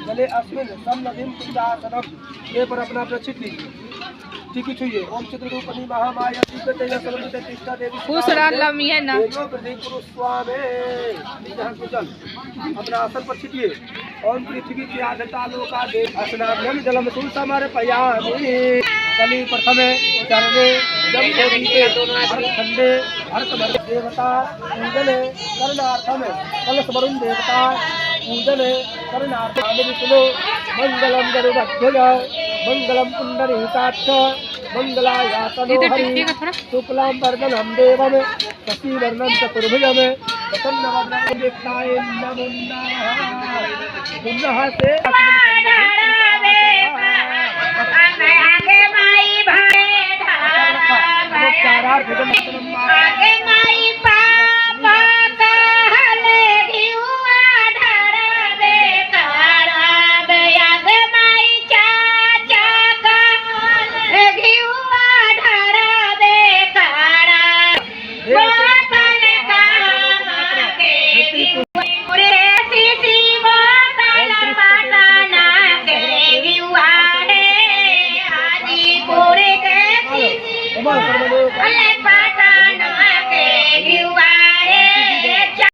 गले अस्मिन समनदीम कुंजासनम ये पर अपना प्रचित लीजिए। ठीक ही छुइए। ओम चित्ररूपणी महामाया दिव्य तेज सर्वते तिष्ठा देवी खुश रह मिया ना तेजो प्रति पुरुष स्वामे यहाँ को जल अपना आसन पर छिटिए। ओम पृथ्वी की आधता लोका देव स्नानम जलम तुलसामारे पयामि कली प्रथमे चरणे जम दीपे हर खंडे हर समर देवता पूजने करणार्थम कलश वरुण देवता पूजने करणार्थम विष्णु मंगलम गरुड़ध्वज मंगलम पुंडरीकाक्ष मंगलायातनो हरि शुक्लां वरदनं देवं शशिवर्णं चतुर्भुजं प्रसन्नवदनं देवताय नमो नमः। पुनः से नमस्कारार्थ